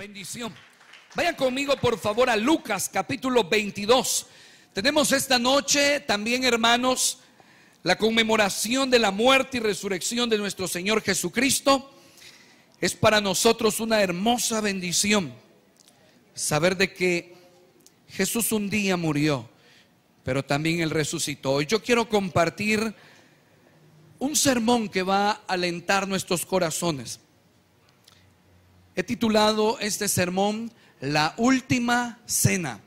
Bendición. Vayan conmigo por favor a Lucas capítulo 22. Tenemos esta noche también, hermanos, la conmemoración de la muerte y resurrección de nuestro Señor Jesucristo. Es para nosotros una hermosa bendición saber de que Jesús un día murió, pero también Él resucitó. Y yo quiero compartir un sermón que va a alentar nuestros corazones. He titulado este sermón La Última Cena.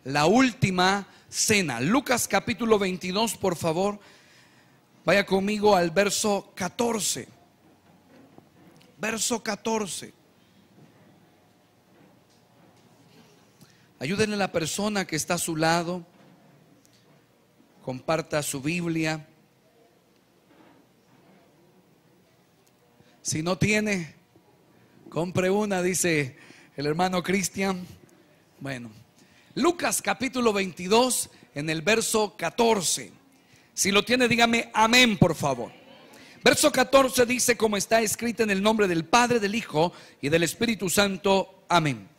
La Última Cena. Lucas capítulo 22, por favor. Vaya conmigo al verso 14. Verso 14. Ayúdenle a la persona que está a su lado. Comparta su Biblia. Si no tiene, compre una, dice el hermano Cristian. Bueno, Lucas capítulo 22 en el verso 14. Si lo tiene, dígame amén, por favor. Verso 14 dice, como está escrito en el nombre del Padre, del Hijo y del Espíritu Santo. Amén.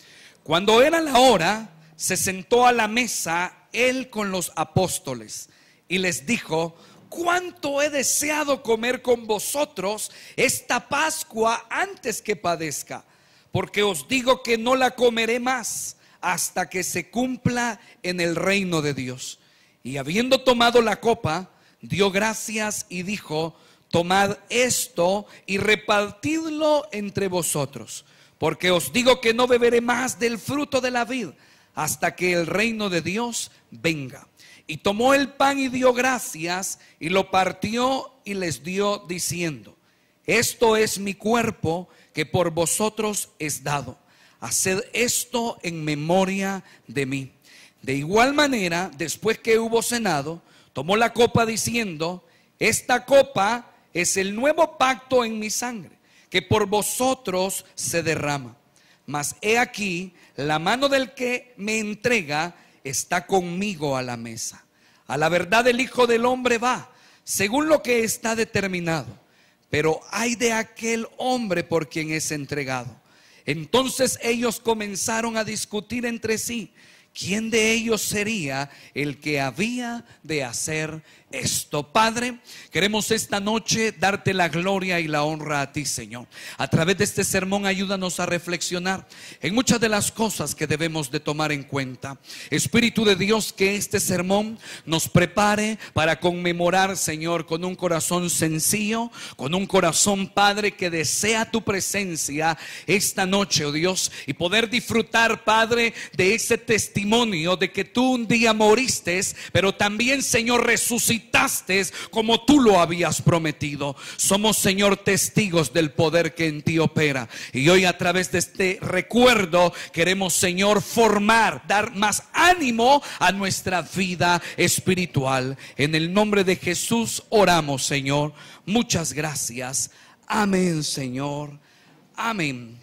Cuando era la hora, se sentó a la mesa él con los apóstoles y les dijo: cuánto he deseado comer con vosotros esta Pascua antes que padezca, porque os digo que no la comeré más hasta que se cumpla en el reino de Dios. Y habiendo tomado la copa, dio gracias y dijo: tomad esto y repartidlo entre vosotros, porque os digo que no beberé más del fruto de la vid hasta que el reino de Dios venga. Y tomó el pan y dio gracias y lo partió y les dio diciendo: esto es mi cuerpo que por vosotros es dado. Haced esto en memoria de mí. De igual manera, después que hubo cenado, tomó la copa diciendo: esta copa es el nuevo pacto en mi sangre, que por vosotros se derrama. Mas he aquí, la mano del que me entrega está conmigo a la mesa. A la verdad el Hijo del Hombre va según lo que está determinado, pero ay de aquel hombre por quien es entregado. Entonces ellos comenzaron a discutir entre sí quién de ellos sería el que había de hacer esto. Padre, queremos esta noche darte la gloria y la honra a ti, Señor. A través de este sermón ayúdanos a reflexionar en muchas de las cosas que debemos de tomar en cuenta. Espíritu de Dios, que este sermón nos prepare para conmemorar, Señor, con un corazón sencillo, con un corazón, Padre, que desea tu presencia esta noche, oh Dios, y poder disfrutar, Padre, de ese testimonio de que tú un día moriste, pero también, Señor, resucitaste como tú lo habías prometido. Somos, Señor, testigos del poder que en ti opera. Y hoy, a través de este recuerdo, queremos, Señor, formar, dar más ánimo a nuestra vida espiritual. En el nombre de Jesús oramos, Señor. Muchas gracias. Amén, Señor. Amén.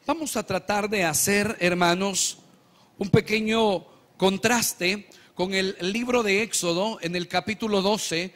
Vamos a tratar de hacer, hermanos, un pequeño contraste con el libro de Éxodo en el capítulo 12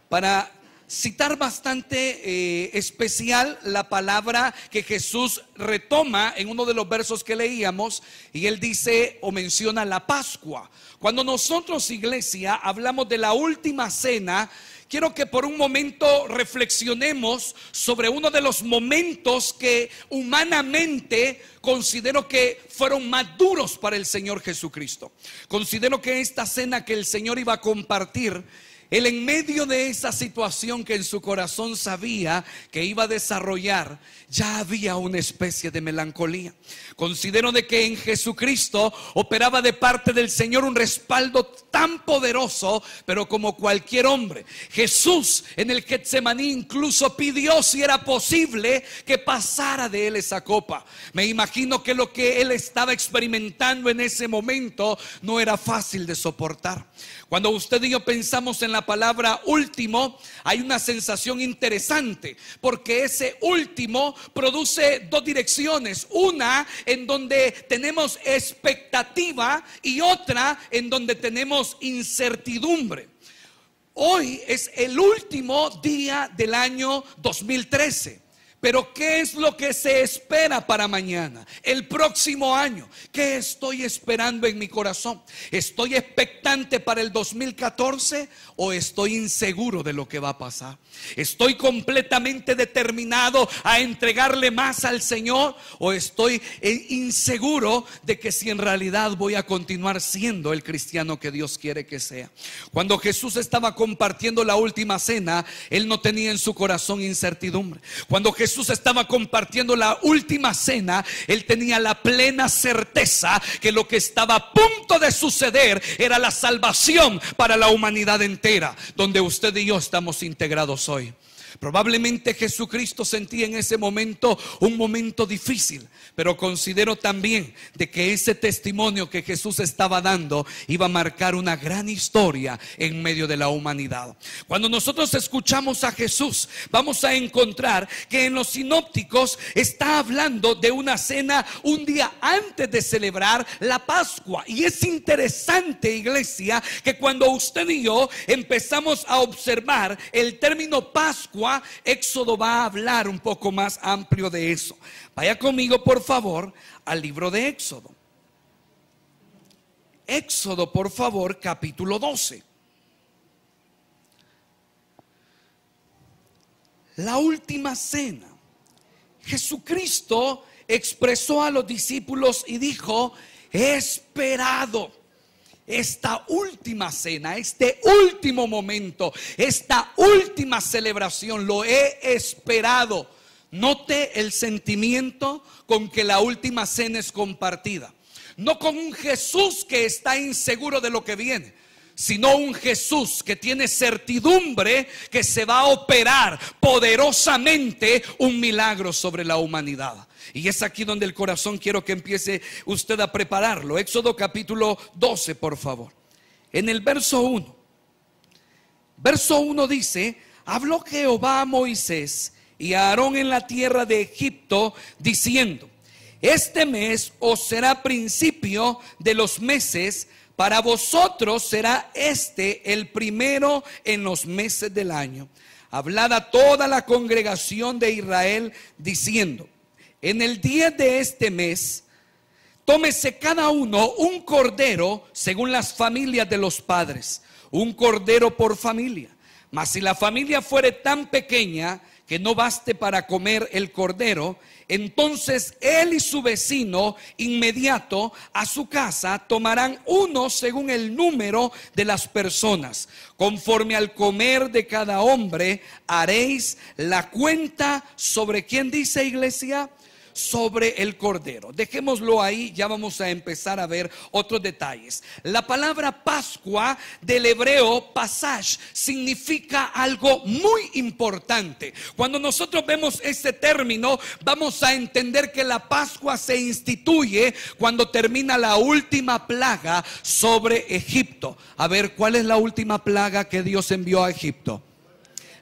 para citar bastante especial la palabra que Jesús retoma en uno de los versos que leíamos, y él dice o menciona la Pascua. Cuando nosotros, iglesia, hablamos de la última cena, quiero que por un momento reflexionemos sobre uno de los momentos que humanamente considero que fueron más duros para el Señor Jesucristo. Considero que esta cena que el Señor iba a compartir, Él, en medio de esa situación que en su corazón sabía que iba a desarrollar, ya había una especie de melancolía. Considero de que en Jesucristo operaba de parte del Señor un respaldo tan poderoso, pero como cualquier hombre, Jesús en el Getsemaní incluso pidió, si era posible, que pasara de él esa copa. Me imagino que lo que él estaba experimentando en ese momento no era fácil de soportar. Cuando usted y yo pensamos en la palabra último, hay una sensación interesante, porque ese último produce dos direcciones: una en donde tenemos expectativa y otra en donde tenemos incertidumbre. Hoy es el último día del año 2013. Pero ¿qué es lo que se espera para mañana? El próximo año. ¿Qué estoy esperando en mi corazón? ¿Estoy expectante para el 2014 o estoy inseguro de lo que va a pasar? ¿Estoy completamente determinado a entregarle más al Señor o estoy inseguro de que si en realidad voy a continuar siendo el cristiano que Dios quiere que sea? Cuando Jesús estaba compartiendo la última cena, Él no tenía en su corazón incertidumbre. Cuando Jesús estaba compartiendo la última cena, Él tenía la plena certeza que lo que estaba a punto de suceder era la salvación para la humanidad entera, donde usted y yo estamos integrados hoy. Probablemente Jesucristo sentía en ese momento un momento difícil, pero considero también de que ese testimonio que Jesús estaba dando iba a marcar una gran historia en medio de la humanidad. Cuando nosotros escuchamos a Jesús, vamos a encontrar que en los sinópticos está hablando de una cena un día antes de celebrar la Pascua. Y es interesante, iglesia, que cuando usted y yo empezamos a observar el término Pascua, Éxodo va a hablar un poco más amplio de eso. Vaya conmigo por favor al libro de Éxodo. Éxodo, por favor, capítulo 12. La última cena. Jesucristo expresó a los discípulos y dijo: he esperado esta última cena, este último momento, esta última celebración, lo he esperado. Note el sentimiento con que la última cena es compartida. No con un Jesús que está inseguro de lo que viene, sino un Jesús que tiene certidumbre que se va a operar poderosamente un milagro sobre la humanidad. Y es aquí donde el corazón quiero que empiece usted a prepararlo. Éxodo capítulo 12, por favor. En el verso 1. Verso 1 dice: habló Jehová a Moisés y a Aarón en la tierra de Egipto, diciendo: este mes os será principio de los meses, para vosotros será este el primero en los meses del año. Hablad a toda la congregación de Israel, diciendo: en el día de este mes, tómese cada uno un cordero según las familias de los padres, un cordero por familia. Mas si la familia fuere tan pequeña que no baste para comer el cordero, entonces él y su vecino inmediato a su casa tomarán uno según el número de las personas. Conforme al comer de cada hombre haréis la cuenta sobre, ¿quién dice, iglesia? Sobre el cordero. Dejémoslo ahí, ya vamos a empezar a ver otros detalles. La palabra Pascua del hebreo Pasash significa algo muy importante. Cuando nosotros vemos este término, vamos a entender que la Pascua se instituye cuando termina la última plaga sobre Egipto. A ver, ¿cuál es la última plaga que Dios envió a Egipto?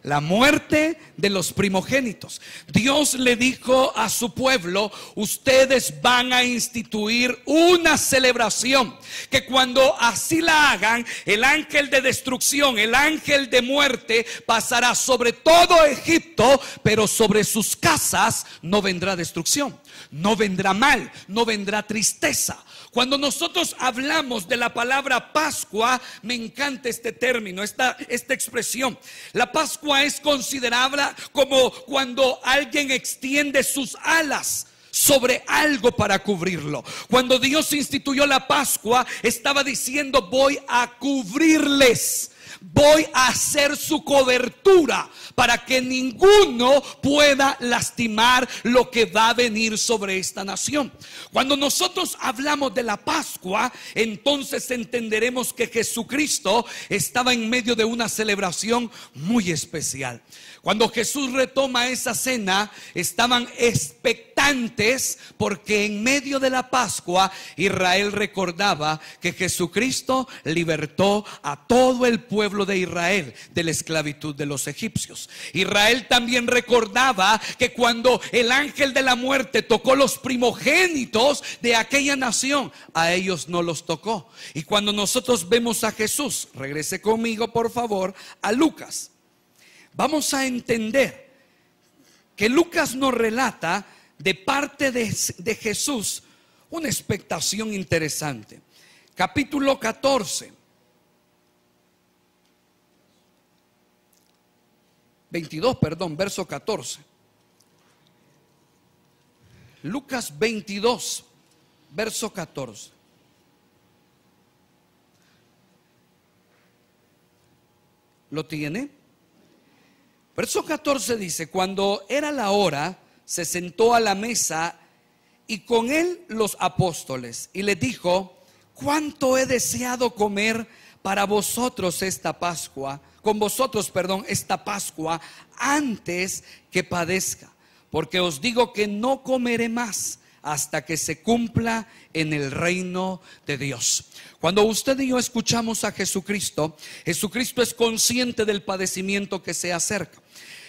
La muerte de los primogénitos. Dios le dijo a su pueblo: ustedes van a instituir una celebración, que cuando así la hagan, el ángel de destrucción, el ángel de muerte pasará sobre todo Egipto, pero sobre sus casas no vendrá destrucción, no vendrá mal, no vendrá tristeza. Cuando nosotros hablamos de la palabra Pascua, me encanta este término, esta expresión. La Pascua es considerable como cuando alguien extiende sus alas sobre algo para cubrirlo. Cuando Dios instituyó la Pascua, estaba diciendo: voy a cubrirles, voy a hacer su cobertura para que ninguno pueda lastimar lo que va a venir sobre esta nación. Cuando nosotros hablamos de la Pascua, entonces entenderemos que Jesucristo estaba en medio de una celebración muy especial. Cuando Jesús retoma esa cena, estaban expectantes porque en medio de la Pascua Israel recordaba que Jesucristo libertó a todo el pueblo de Israel de la esclavitud de los egipcios. Israel también recordaba que cuando el ángel de la muerte tocó los primogénitos de aquella nación, a ellos no los tocó. Y cuando nosotros vemos a Jesús, regrese conmigo por favor a Lucas, vamos a entender que Lucas nos relata de parte de Jesús una expectación interesante. Capítulo 14, 22, perdón, verso 14. Lucas 22, verso 14. ¿Lo tiene? Verso 14 dice: cuando era la hora, se sentó a la mesa y con él los apóstoles, y les dijo: cuánto he deseado comer para vosotros esta Pascua, con vosotros, perdón, esta Pascua, antes que padezca, porque os digo que no comeré más hasta que se cumpla en el reino de Dios. Cuando usted y yo escuchamos a Jesucristo, Jesucristo es consciente del padecimiento que se acerca.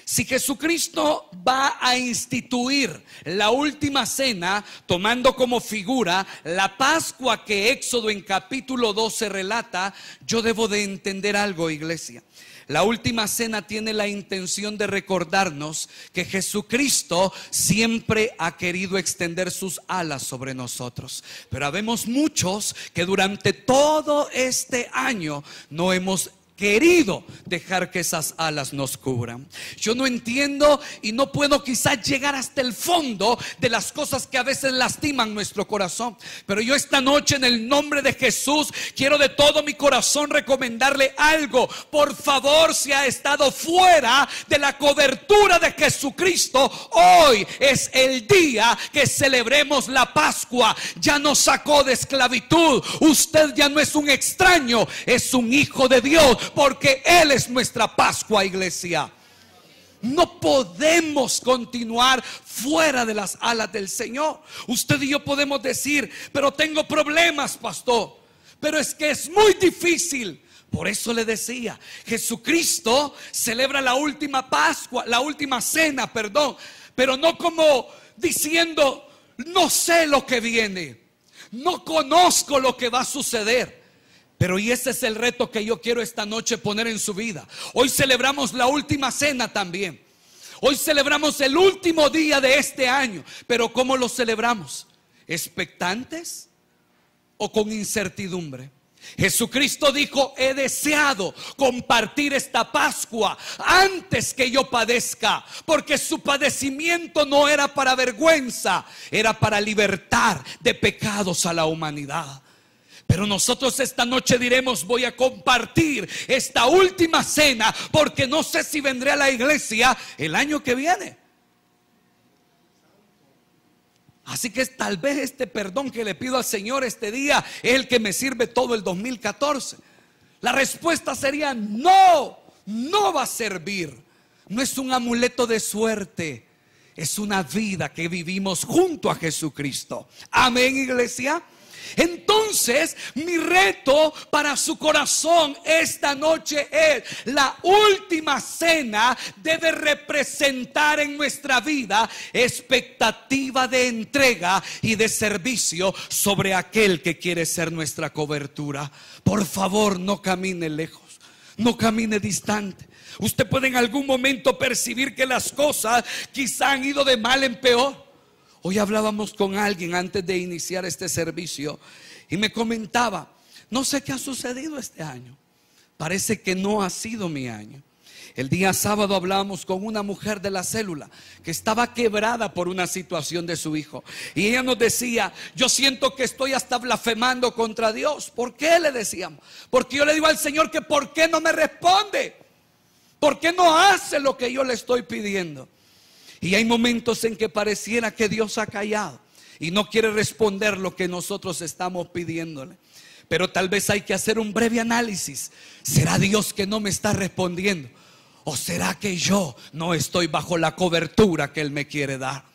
Si Jesucristo va a instituir la última cena, tomando como figura la Pascua que Éxodo en capítulo 12 relata, yo debo de entender algo, iglesia. La última cena tiene la intención de recordarnos que Jesucristo siempre ha querido extender sus alas sobre nosotros. Pero habemos muchos que durante todo este año no hemos querido dejar que esas alas nos cubran. Yo no entiendo y no puedo quizás llegar hasta el fondo de las cosas que a veces lastiman nuestro corazón, pero yo esta noche, en el nombre de Jesús, quiero de todo mi corazón recomendarle algo. Por favor, si ha estado fuera de la cobertura de Jesucristo, hoy es el día que celebremos la Pascua. Ya nos sacó de esclavitud. Usted ya no es un extraño, es un hijo de Dios, porque Él es nuestra Pascua, iglesia. No podemos continuar fuera de las alas del Señor. Usted y yo podemos decir: pero tengo problemas, pastor, pero es que es muy difícil. Por eso le decía, Jesucristo celebra la última Pascua, la última cena, perdón, pero no como diciendo: no sé lo que viene, no conozco lo que va a suceder. Pero y ese es el reto que yo quiero esta noche poner en su vida. Hoy celebramos la última cena también. Hoy celebramos el último día de este año. Pero ¿cómo lo celebramos? ¿Expectantes o con incertidumbre? Jesucristo dijo: he deseado compartir esta Pascua antes que yo padezca, porque su padecimiento no era para vergüenza, era para libertar de pecados a la humanidad. Pero nosotros esta noche diremos: voy a compartir esta última cena, porque no sé si vendré a la iglesia el año que viene. Así que tal vez este perdón que le pido al Señor este día es el que me sirve todo el 2014. La respuesta sería: no, no va a servir. No es un amuleto de suerte, es una vida que vivimos junto a Jesucristo. Amén, iglesia. Entonces, mi reto para su corazón esta noche es: la última cena debe representar en nuestra vida expectativa de entrega y de servicio sobre aquel que quiere ser nuestra cobertura. Por favor, no camine lejos, no camine distante. Usted puede en algún momento percibir que las cosas quizá han ido de mal en peor. Hoy hablábamos con alguien antes de iniciar este servicio y me comentaba: no sé qué ha sucedido este año, parece que no ha sido mi año. El día sábado hablábamos con una mujer de la célula que estaba quebrada por una situación de su hijo, y ella nos decía: yo siento que estoy hasta blasfemando contra Dios. ¿Por qué? Le decíamos: porque yo le digo al Señor que ¿por qué no me responde? ¿Por qué no hace lo que yo le estoy pidiendo? Y hay momentos en que pareciera que Dios ha callado y no quiere responder lo que nosotros estamos pidiéndole. Pero tal vez hay que hacer un breve análisis. ¿Será Dios que no me está respondiendo? ¿O será que yo no estoy bajo la cobertura que Él me quiere dar?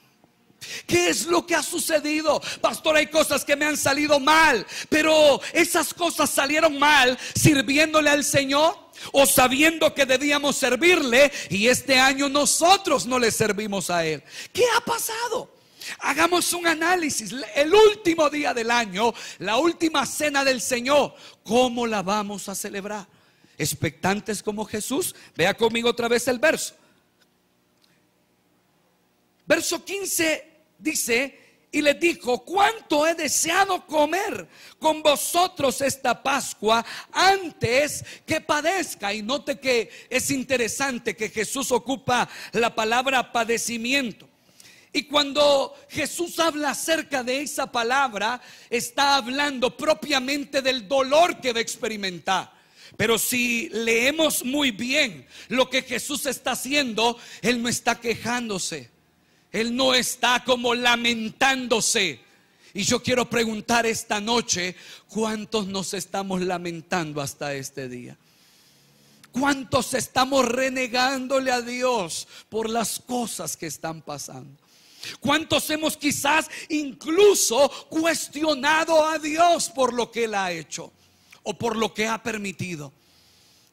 ¿Qué es lo que ha sucedido? Pastor, hay cosas que me han salido mal, pero esas cosas salieron mal sirviéndole al Señor o sabiendo que debíamos servirle, y este año nosotros no le servimos a Él. ¿Qué ha pasado? Hagamos un análisis. El último día del año, la última cena del Señor, ¿cómo la vamos a celebrar? ¿Expectantes como Jesús? Vea conmigo otra vez el verso. Verso 15 dice: y les dijo: cuánto he deseado comer con vosotros esta Pascua antes que padezca. Y note que es interesante que Jesús ocupa la palabra padecimiento. Y cuando Jesús habla acerca de esa palabra, está hablando propiamente del dolor que va a experimentar. Pero si leemos muy bien lo que Jesús está haciendo, Él no está quejándose, Él no está como lamentándose. Y yo quiero preguntar esta noche: ¿cuántos nos estamos lamentando hasta este día? ¿Cuántos estamos renegándole a Dios por las cosas que están pasando? ¿Cuántos hemos quizás incluso cuestionado a Dios por lo que Él ha hecho o por lo que ha permitido?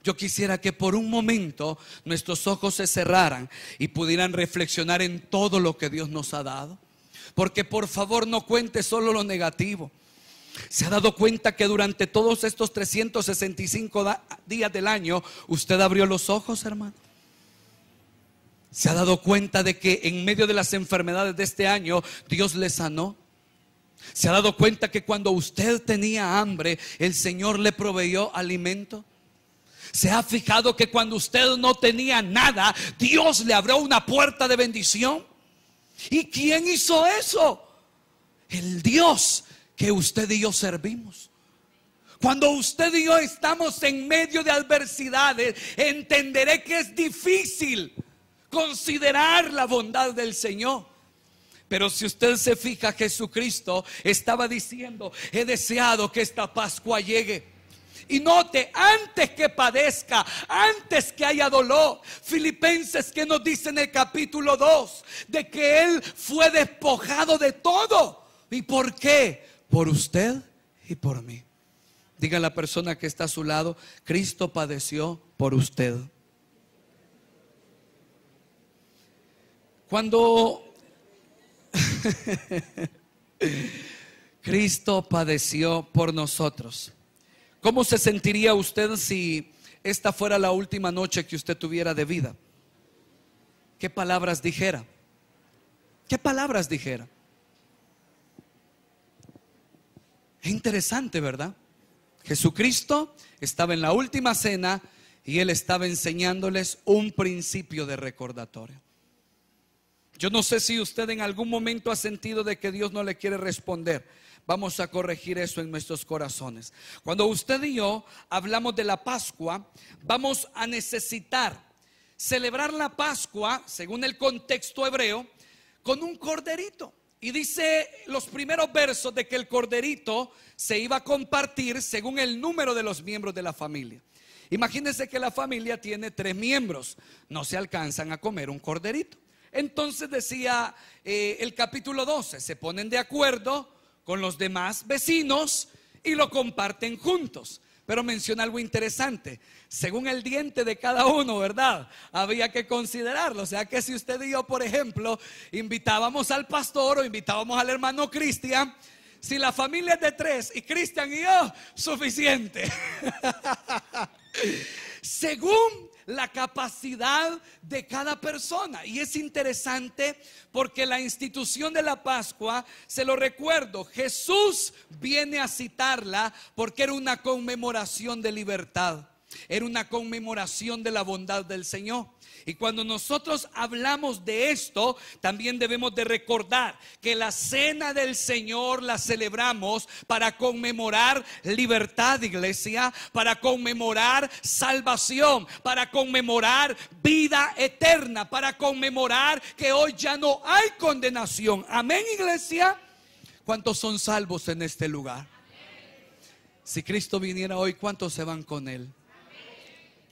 Yo quisiera que por un momento nuestros ojos se cerraran y pudieran reflexionar en todo lo que Dios nos ha dado. Porque por favor no cuente solo lo negativo. ¿Se ha dado cuenta que durante todos estos 365 días del año usted abrió los ojos, hermano? ¿Se ha dado cuenta de que en medio de las enfermedades de este año Dios le sanó? ¿Se ha dado cuenta que cuando usted tenía hambre el Señor le proveyó alimento? ¿Se ha fijado que cuando usted no tenía nada Dios le abrió una puerta de bendición? ¿Y quién hizo eso? El Dios que usted y yo servimos. Cuando usted y yo estamos en medio de adversidades, entenderé que es difícil considerar la bondad del Señor. Pero si usted se fija, Jesucristo estaba diciendo: he deseado que esta Pascua llegue. Y note, antes que padezca, antes que haya dolor. Filipenses, que nos dice en el capítulo 2 de que Él fue despojado de todo. ¿Y por qué? Por usted y por mí. Diga a la persona que está a su lado: Cristo padeció por usted. Cuando Cristo padeció por nosotros, ¿cómo se sentiría usted si esta fuera la última noche que usted tuviera de vida? ¿Qué palabras dijera? ¿Qué palabras dijera? Es interesante, ¿verdad? Jesucristo estaba en la última cena y Él estaba enseñándoles un principio de recordatorio. Yo no sé si usted en algún momento ha sentido de que Dios no le quiere responder. Vamos a corregir eso en nuestros corazones. Cuando usted y yo hablamos de la Pascua, vamos a necesitar celebrar la Pascua, según el contexto hebreo, con un corderito. Y dice los primeros versos de que el corderito se iba a compartir según el número de los miembros de la familia. Imagínense que la familia tiene 3 miembros, no se alcanzan a comer un corderito. Entonces decía el capítulo 12, se ponen de acuerdo con los demás vecinos y lo comparten juntos. Pero menciona algo interesante: según el diente de cada uno, ¿verdad? Había que considerarlo. O sea que si usted y yo, por ejemplo, invitábamos al pastor o invitábamos al hermano Cristian, si la familia es de 3 y Cristian y yo, suficiente. Según la capacidad de cada persona. Y es interesante porque la institución de la Pascua, se lo recuerdo, Jesús viene a citarla porque era una conmemoración de libertad, era una conmemoración de la bondad del Señor. Y cuando nosotros hablamos de esto, también debemos de recordar que la cena del Señor la celebramos para conmemorar libertad, iglesia, para conmemorar salvación, para conmemorar vida eterna, para conmemorar que hoy ya no hay condenación. Amén, iglesia. ¿Cuántos son salvos en este lugar? Si Cristo viniera hoy, ¿cuántos se van con Él?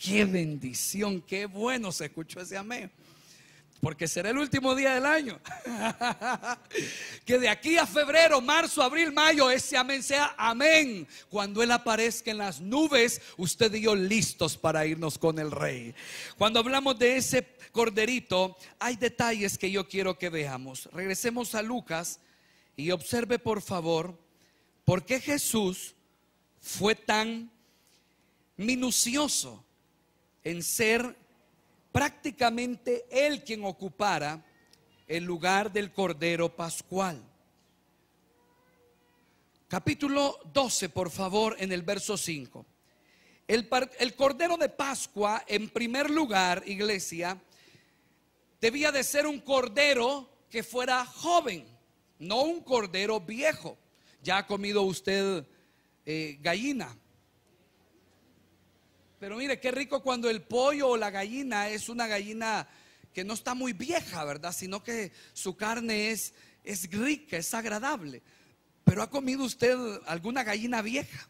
Qué bendición, qué bueno se escuchó ese amén. Porque será el último día del año. Que de aquí a febrero, marzo, abril, mayo, ese amén sea amén. Cuando Él aparezca en las nubes, usted y yo listos para irnos con el Rey. Cuando hablamos de ese corderito, hay detalles que yo quiero que veamos. Regresemos a Lucas y observe por favor por qué Jesús fue tan minucioso en ser prácticamente Él quien ocupara el lugar del cordero pascual. Capítulo 12, por favor, en el verso 5. El cordero de Pascua, en primer lugar, iglesia, debía de ser un cordero que fuera joven, no un cordero viejo. ¿Ya ha comido usted gallina? Pero mire, qué rico cuando el pollo o la gallina es una gallina que no está muy vieja, ¿verdad? Sino que su carne es rica, es agradable. Pero ¿ha comido usted alguna gallina vieja?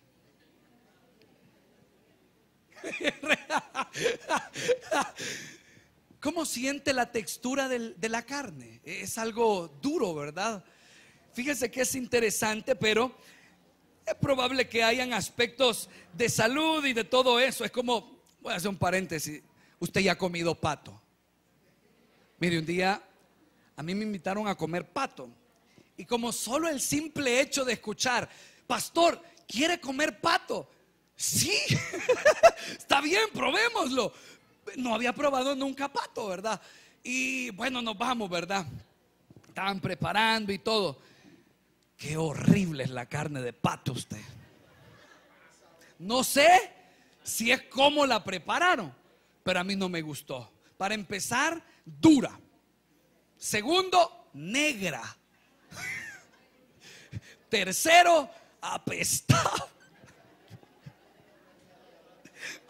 ¿Cómo siente la textura de la carne? Es algo duro, ¿verdad? Fíjese que es interesante, pero es probable que hayan aspectos de salud y de todo eso. Es como, voy a hacer un paréntesis, usted ya ha comido pato. Mire, un día a mí me invitaron a comer pato. Y como solo el simple hecho de escuchar, pastor, ¿quiere comer pato? Sí, está bien, probémoslo. No había probado nunca pato, ¿verdad? Y bueno, nos vamos, ¿verdad? Estaban preparando y todo. Qué horrible es la carne de pato usted. No sé si es como la prepararon, pero a mí no me gustó. Para empezar, dura. Segundo, negra. Tercero, apestado.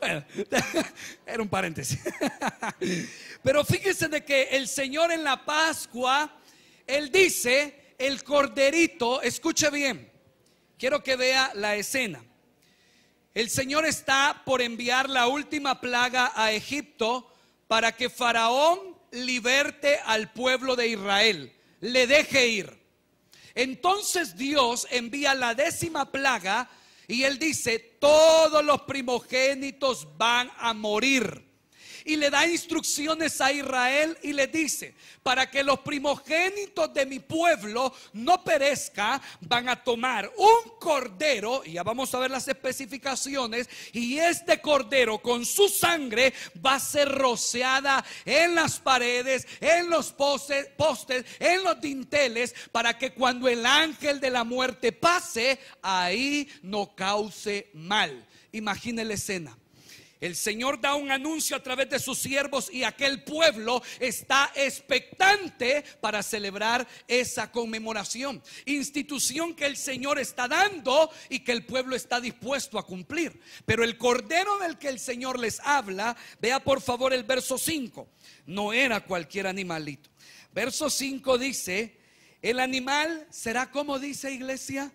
Bueno, era un paréntesis. Pero fíjense de que el Señor en la Pascua, Él dice, el corderito, escuche bien, quiero que vea la escena. El Señor está por enviar la última plaga a Egipto para que Faraón liberte al pueblo de Israel, le deje ir. Entonces Dios envía la 10ª plaga y Él dice, todos los primogénitos van a morir. Y le da instrucciones a Israel y le dice, para que los primogénitos de mi pueblo no perezca, van a tomar un cordero, y ya vamos a ver las especificaciones, y este cordero con su sangre va a ser rociada en las paredes, en los postes, en los dinteles, para que cuando el ángel de la muerte pase, ahí no cause mal. Imagine la escena. El Señor da un anuncio a través de sus siervos y aquel pueblo está expectante para celebrar esa conmemoración. Institución que el Señor está dando y que el pueblo está dispuesto a cumplir. Pero el cordero del que el Señor les habla, vea por favor el verso 5, no era cualquier animalito. Verso 5 dice, el animal será, como dice, iglesia,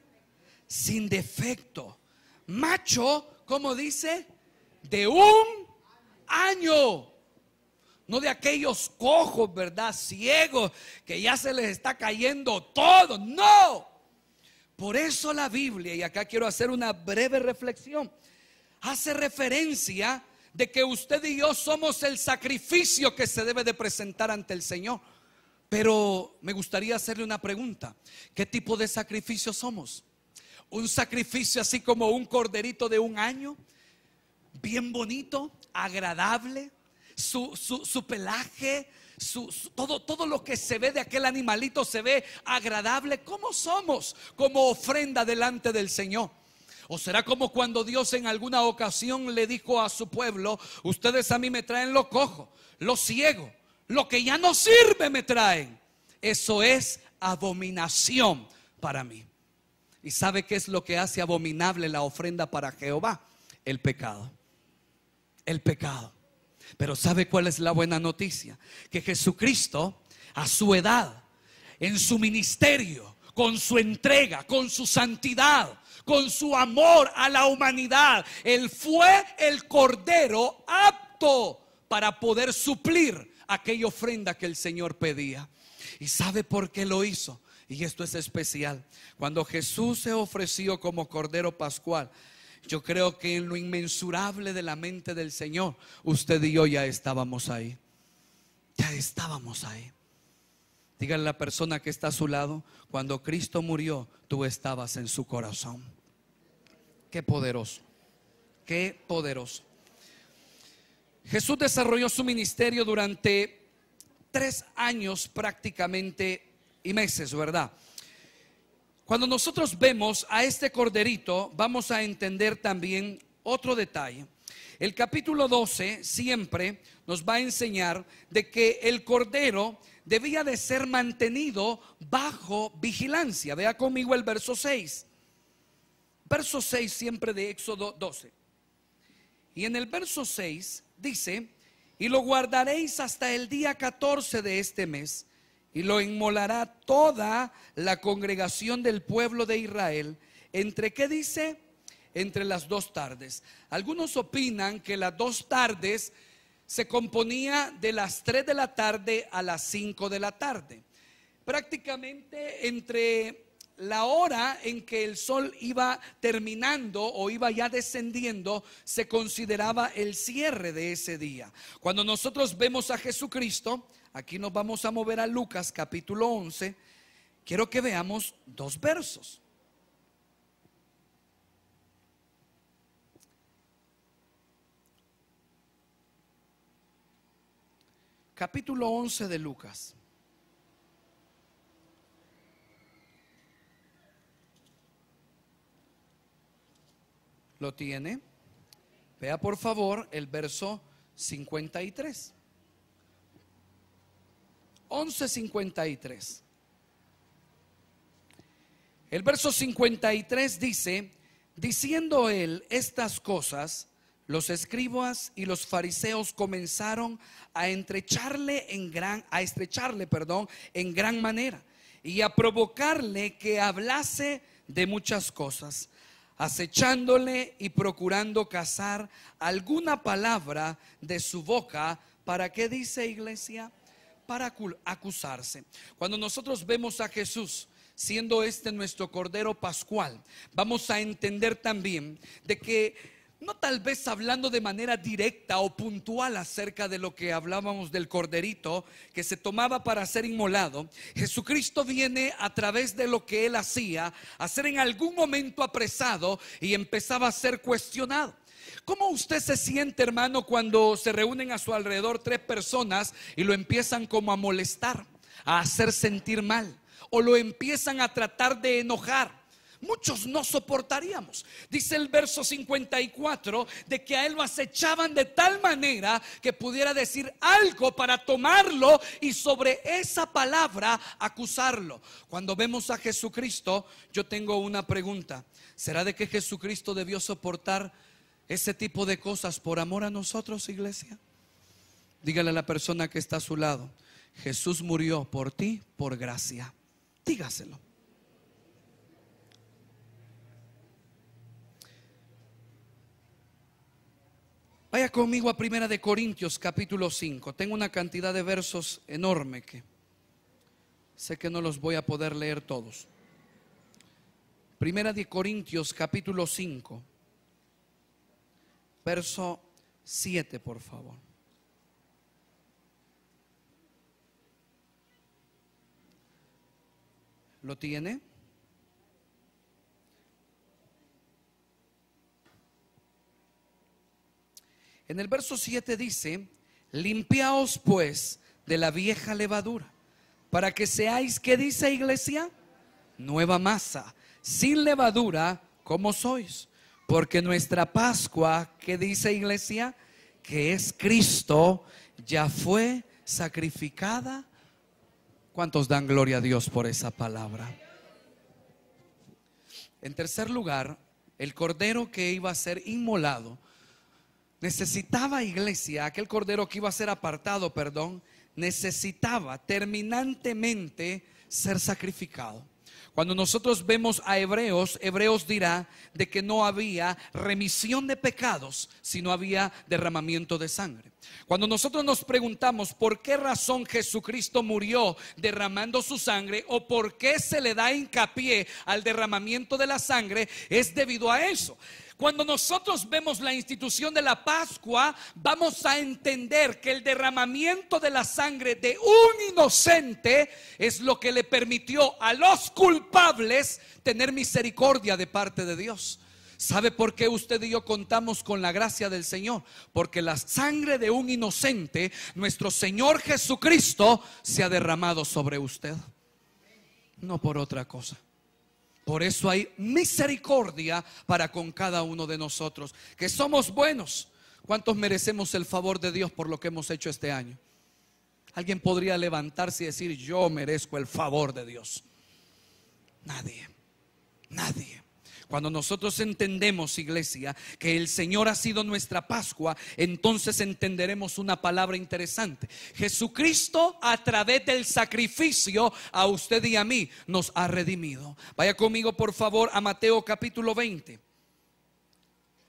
sin defecto, macho, como dice, de un año. No de aquellos cojos, ¿verdad? Ciegos, que ya se les está cayendo todo. No. Por eso la Biblia, y acá quiero hacer una breve reflexión, hace referencia de que usted y yo somos el sacrificio que se debe de presentar ante el Señor. Pero me gustaría hacerle una pregunta. ¿Qué tipo de sacrificio somos? ¿Un sacrificio así como un corderito de un año? Bien bonito, agradable, su pelaje, todo lo que se ve de aquel animalito se ve agradable. ¿Cómo somos como ofrenda delante del Señor? ¿O será como cuando Dios en alguna ocasión le dijo a su pueblo, ustedes a mí me traen lo cojo, lo ciego, lo que ya no sirve me traen? Eso es abominación para mí. ¿Y sabe qué es lo que hace abominable la ofrenda para Jehová? El pecado. El pecado. Pero ¿sabe cuál es la buena noticia? Que Jesucristo, a su edad, en su ministerio, con su entrega, con su santidad, con su amor a la humanidad, Él fue el cordero apto para poder suplir aquella ofrenda que el Señor pedía. ¿Y sabe por qué lo hizo? Y esto es especial. Cuando Jesús se ofreció como cordero pascual, yo creo que en lo inmensurable de la mente del Señor, usted y yo ya estábamos ahí. Ya estábamos ahí. Dígale a la persona que está a su lado, cuando Cristo murió, tú estabas en su corazón. Qué poderoso, qué poderoso. Jesús desarrolló su ministerio durante 3 años prácticamente y meses, ¿verdad? Cuando nosotros vemos a este corderito, vamos a entender también otro detalle. El capítulo 12 siempre nos va a enseñar de que el cordero debía de ser mantenido bajo vigilancia. Vea conmigo el verso 6. Verso 6 siempre de Éxodo 12. Y en el verso 6 dice: y lo guardaréis hasta el día 14 de este mes, y lo inmolará toda la congregación del pueblo de Israel. ¿Entre qué dice? Entre las 2 tardes. Algunos opinan que las 2 tardes se componía de las 3 de la tarde a las 5 de la tarde. Prácticamente entre la hora en que el sol iba terminando o iba ya descendiendo, se consideraba el cierre de ese día. Cuando nosotros vemos a Jesucristo, aquí nos vamos a mover a Lucas capítulo 11. Quiero que veamos 2 versos. Capítulo 11 de Lucas. ¿Lo tiene? Vea por favor el verso 53. 11:53. El verso 53 dice: diciendo él estas cosas, los escribas y los fariseos comenzaron a estrecharle en gran manera, y a provocarle que hablase de muchas cosas, acechándole y procurando cazar alguna palabra de su boca. ¿Para qué dice, iglesia? Para acusarse. Cuando nosotros vemos a Jesús siendo este nuestro Cordero Pascual, vamos a entender también de que no tal vez hablando de manera directa o puntual acerca de lo que hablábamos del corderito que se tomaba para ser inmolado, Jesucristo viene a través de lo que él hacía a ser en algún momento apresado y empezaba a ser cuestionado. ¿Cómo usted se siente, hermano, cuando se reúnen a su alrededor 3 personas y lo empiezan como a molestar, a hacer sentir mal, o lo empiezan a tratar de enojar? Muchos no soportaríamos. Dice el verso 54 de que a él lo acechaban de tal manera que pudiera decir algo para tomarlo y sobre esa palabra acusarlo. Cuando vemos a Jesucristo, yo tengo una pregunta: ¿será de que Jesucristo debió soportar ese tipo de cosas por amor a nosotros, iglesia? Dígale a la persona que está a su lado: Jesús murió por ti por gracia. Dígaselo. Vaya conmigo a 1 de Corintios capítulo 5. Tengo una cantidad de versos enorme que sé que no los voy a poder leer todos. 1 de Corintios capítulo 5, verso 7, por favor. ¿Lo tiene? En el verso 7 dice: limpiaos pues de la vieja levadura, para que seáis, ¿qué dice, iglesia? Nueva masa, sin levadura, como sois. Porque nuestra Pascua, ¿qué dice, iglesia? Que es Cristo, ya fue sacrificada. ¿Cuántos dan gloria a Dios por esa palabra? En tercer lugar, el cordero que iba a ser inmolado necesitaba, iglesia, aquel cordero que iba a ser apartado, necesitaba terminantemente ser sacrificado. Cuando nosotros vemos a Hebreos dirá de que no había remisión de pecados si no había derramamiento de sangre. Cuando nosotros nos preguntamos por qué razón Jesucristo murió derramando su sangre, o por qué se le da hincapié al derramamiento de la sangre, es debido a eso. Cuando nosotros vemos la institución de la Pascua, vamos a entender que el derramamiento de la sangre de un inocente es lo que le permitió a los culpables tener misericordia de parte de Dios. ¿Sabe por qué usted y yo contamos con la gracia del Señor? Porque la sangre de un inocente, nuestro Señor Jesucristo, se ha derramado sobre usted. No por otra cosa. Por eso hay misericordia para con cada uno de nosotros, que somos buenos. ¿Cuántos merecemos el favor de Dios por lo que hemos hecho este año? ¿Alguien podría levantarse y decir: yo merezco el favor de Dios? Nadie, nadie. Cuando nosotros entendemos, iglesia, que el Señor ha sido nuestra Pascua, entonces entenderemos una palabra interesante. Jesucristo, a través del sacrificio, a usted y a mí nos ha redimido. Vaya conmigo por favor a Mateo capítulo 20.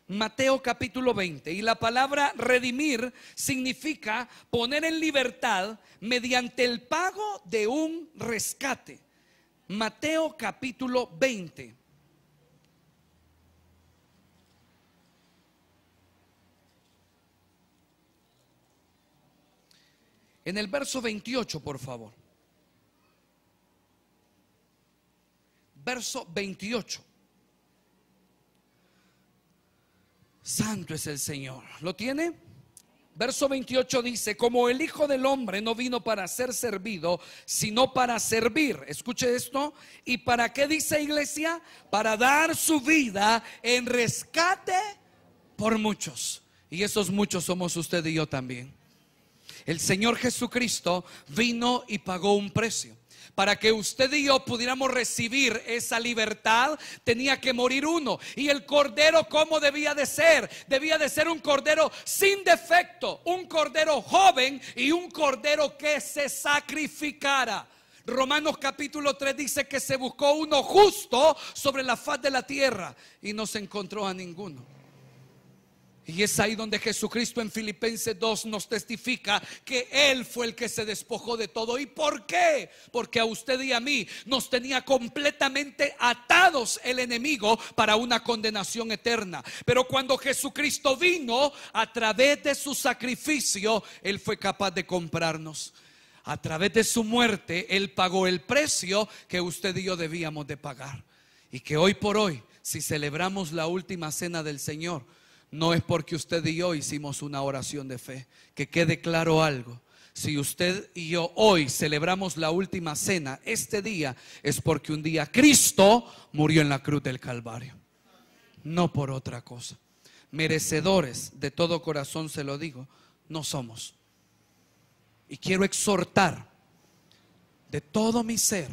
Mateo capítulo 20. Y la palabra redimir significa poner en libertad mediante el pago de un rescate. Mateo capítulo 20. En el verso 28, por favor. Verso 28. Santo es el Señor. ¿Lo tiene? Verso 28 dice: como el Hijo del Hombre no vino para ser servido, sino para servir. Escuche esto. ¿Y para qué dice, iglesia? Para dar su vida en rescate por muchos. Y esos muchos somos usted y yo también. El Señor Jesucristo vino y pagó un precio. Para que usted y yo pudiéramos recibir esa libertad, tenía que morir uno. Y el cordero, ¿cómo debía de ser? Debía de ser un cordero sin defecto, un cordero joven y un cordero que se sacrificara. Romanos capítulo 3 dice que se buscó uno justo sobre la faz de la tierra y no se encontró a ninguno. Y es ahí donde Jesucristo en Filipenses 2 nos testifica que Él fue el que se despojó de todo. ¿Y por qué? Porque a usted y a mí nos tenía completamente atados el enemigo para una condenación eterna. Pero cuando Jesucristo vino, a través de su sacrificio, Él fue capaz de comprarnos. A través de su muerte, Él pagó el precio que usted y yo debíamos de pagar. Y que hoy por hoy, si celebramos la última cena del Señor, no es porque usted y yo hicimos una oración de fe. Que quede claro algo: si usted y yo hoy celebramos la última cena, este día es porque un día Cristo murió en la cruz del Calvario, no por otra cosa. Merecedores, de todo corazón se lo digo, no somos. Y quiero exhortar de todo mi ser,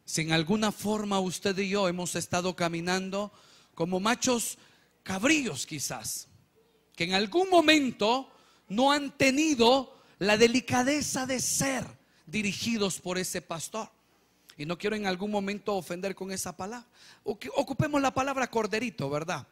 si en alguna forma usted y yo hemos estado caminando como machos cabríos quizás, que en algún momento no han tenido la delicadeza de ser dirigidos por ese pastor. Y no quiero en algún momento ofender con esa palabra. Ocupemos la palabra corderito, ¿verdad?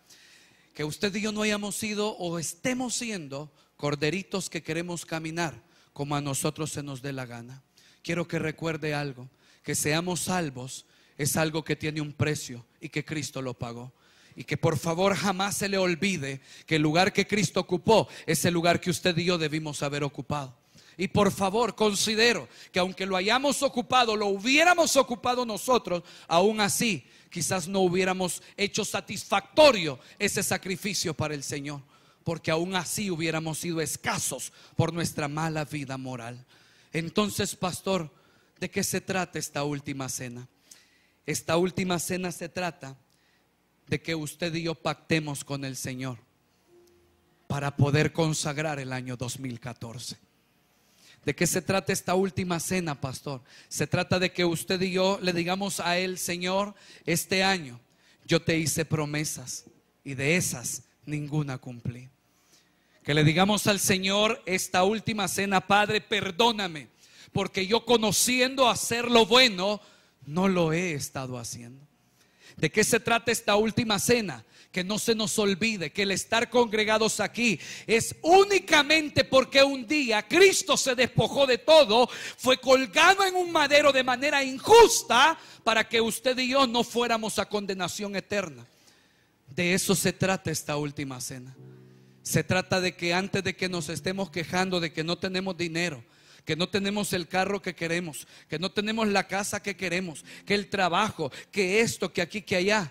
Que usted y yo no hayamos sido o estemos siendo corderitos que queremos caminar como a nosotros se nos dé la gana. Quiero que recuerde algo: que seamos salvos es algo que tiene un precio y que Cristo lo pagó. Y que por favor jamás se le olvide que el lugar que Cristo ocupó es el lugar que usted y yo debimos haber ocupado. Y por favor considero que aunque lo hayamos ocupado, lo hubiéramos ocupado nosotros, aún así quizás no hubiéramos hecho satisfactorio ese sacrificio para el Señor, porque aún así hubiéramos sido escasos por nuestra mala vida moral. Entonces, pastor, ¿de qué se trata esta última cena? Esta última cena se trata de que usted y yo pactemos con el Señor para poder consagrar el año 2014. ¿De qué se trata esta última cena, pastor? Se trata de que usted y yo le digamos a Él: Señor, este año yo te hice promesas y de esas ninguna cumplí. Que le digamos al Señor esta última cena: Padre, perdóname, porque yo, conociendo hacer lo bueno, no lo he estado haciendo. ¿De qué se trata esta última cena? Que no se nos olvide que el estar congregados aquí es únicamente porque un día Cristo se despojó de todo, fue colgado en un madero de manera injusta para que usted y yo no fuéramos a condenación eterna. De eso se trata esta última cena. Se trata de que antes de que nos estemos quejando de que no tenemos dinero, que no tenemos el carro que queremos, que no tenemos la casa que queremos, que el trabajo, que esto, que aquí, que allá,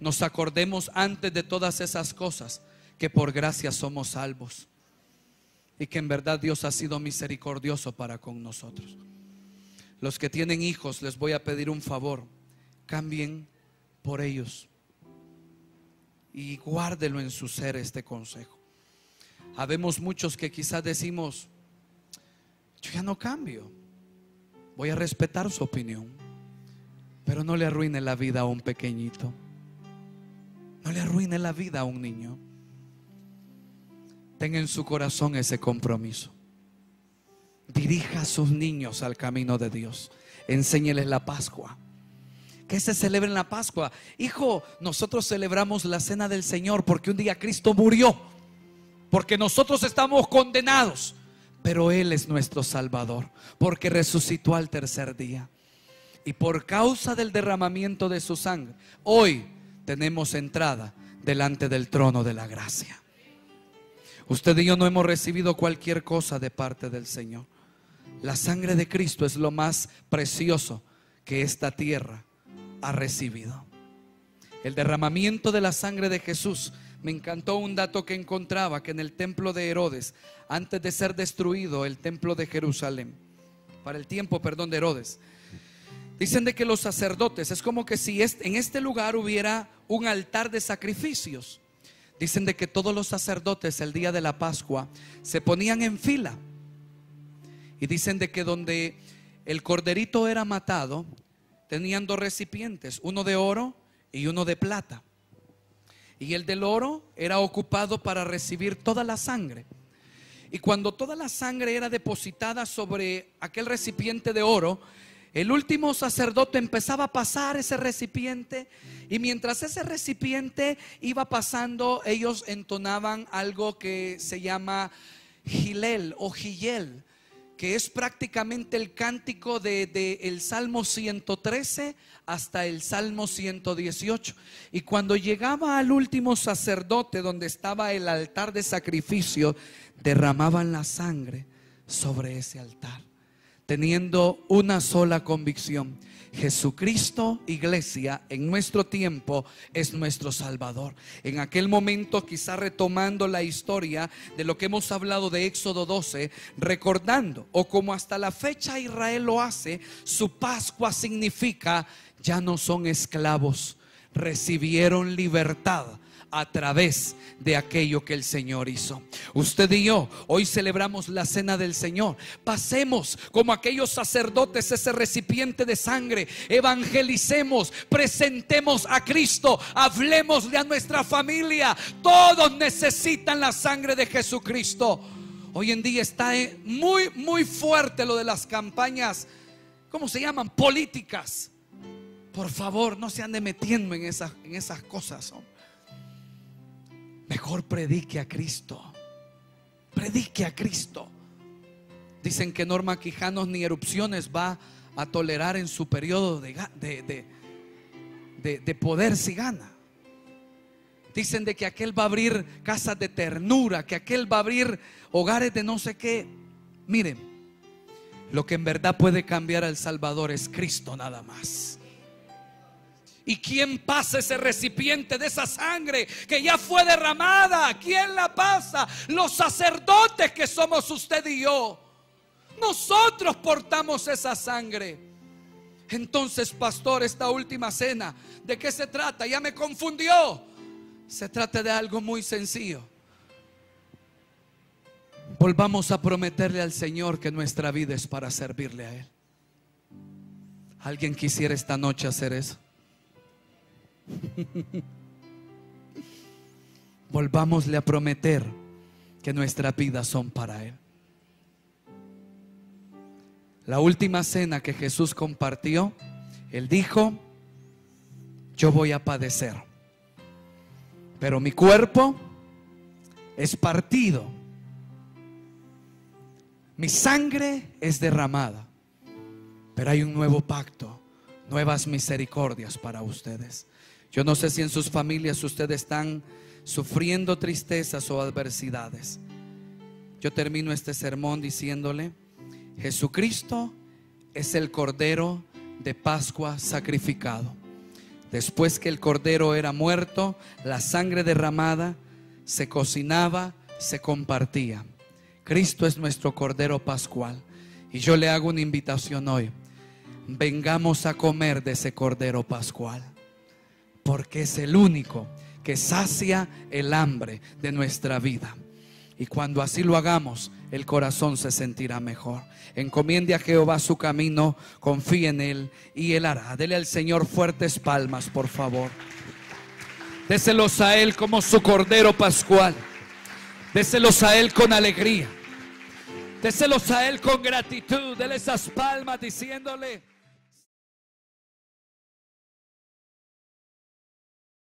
nos acordemos antes de todas esas cosas que por gracia somos salvos y que en verdad Dios ha sido misericordioso para con nosotros. Los que tienen hijos, les voy a pedir un favor: cambien por ellos y guárdelo en su ser este consejo. Habemos muchos que quizás decimos: yo ya no cambio, voy a respetar su opinión. Pero no le arruine la vida a un pequeñito, no le arruine la vida a un niño. Tenga en su corazón ese compromiso. Dirija a sus niños al camino de Dios. Enséñeles la Pascua. ¿Qué se celebra en la Pascua? Hijo, nosotros celebramos la cena del Señor porque un día Cristo murió, porque nosotros estamos condenados, pero Él es nuestro Salvador, porque resucitó al tercer día. Y por causa del derramamiento de su sangre, hoy tenemos entrada delante del trono de la gracia. Usted y yo no hemos recibido cualquier cosa de parte del Señor. La sangre de Cristo es lo más precioso que esta tierra ha recibido. El derramamiento de la sangre de Jesús. Me encantó un dato que encontraba, que en el templo de Herodes, antes de ser destruido el templo de Jerusalén, para el tiempo, de Herodes, dicen de que los sacerdotes, es como que si en este lugar hubiera un altar de sacrificios. Dicen de que todos los sacerdotes el día de la Pascua se ponían en fila. Y dicen de que donde el corderito era matado, tenían dos recipientes, uno de oro y uno de plata. Y el del oro era ocupado para recibir toda la sangre. Y cuando toda la sangre era depositada sobre aquel recipiente de oro, el último sacerdote empezaba a pasar ese recipiente, y mientras ese recipiente iba pasando, ellos entonaban algo que se llama Gilel o Giyel, que es prácticamente el cántico de el Salmo 113 hasta el Salmo 118. Y cuando llegaba al último sacerdote, donde estaba el altar de sacrificio, derramaban la sangre sobre ese altar, teniendo una sola convicción: Jesucristo, iglesia, en nuestro tiempo es nuestro Salvador. En aquel momento, quizá retomando la historia de lo que hemos hablado de Éxodo 12, recordando, o como hasta la fecha Israel lo hace, su Pascua significa: ya no son esclavos, recibieron libertad a través de aquello que el Señor hizo. Usted y yo hoy celebramos la cena del Señor. Pasemos como aquellos sacerdotes ese recipiente de sangre, evangelicemos, presentemos a Cristo, hablemosle a nuestra familia. Todos necesitan la sangre de Jesucristo. Hoy en día está muy fuerte lo de las campañas, ¿cómo se llaman? Políticas. Por favor, no se ande metiendo en esas cosas, hombre. Mejor predique a Cristo. Predique a Cristo. Dicen que Norma Quijanos ni erupciones va a tolerar en su periodo de poder si gana. Dicen de que aquel va a abrir casas de ternura, que aquel va a abrir hogares de no sé qué. Miren, lo que en verdad puede cambiar al Salvador es Cristo nada más. ¿Y quién pasa ese recipiente de esa sangre que ya fue derramada? ¿Quién la pasa? Los sacerdotes que somos usted y yo. Nosotros portamos esa sangre. Entonces, pastor, esta última cena, ¿de qué se trata? Ya me confundió. Se trata de algo muy sencillo. Volvamos a prometerle al Señor que nuestra vida es para servirle a Él. ¿Alguien quisiera esta noche hacer eso? Volvámosle a prometer que nuestras vidas son para Él. La última cena que Jesús compartió, Él dijo: yo voy a padecer, pero mi cuerpo es partido, mi sangre es derramada, pero hay un nuevo pacto, nuevas misericordias para ustedes. Yo no sé si en sus familias ustedes están sufriendo tristezas o adversidades. Yo termino este sermón diciéndole: Jesucristo es el Cordero de Pascua sacrificado. Después que el cordero era muerto, la sangre derramada se cocinaba, se compartía. Cristo es nuestro cordero pascual. Y yo le hago una invitación hoy. Vengamos a comer de ese cordero pascual, porque es el único que sacia el hambre de nuestra vida. Y cuando así lo hagamos, el corazón se sentirá mejor. Encomiende a Jehová su camino, confíe en Él y Él hará. Dele al Señor fuertes palmas, por favor. Déselos a Él como su cordero pascual. Déselos a Él con alegría. Déselos a Él con gratitud. Dele esas palmas diciéndole: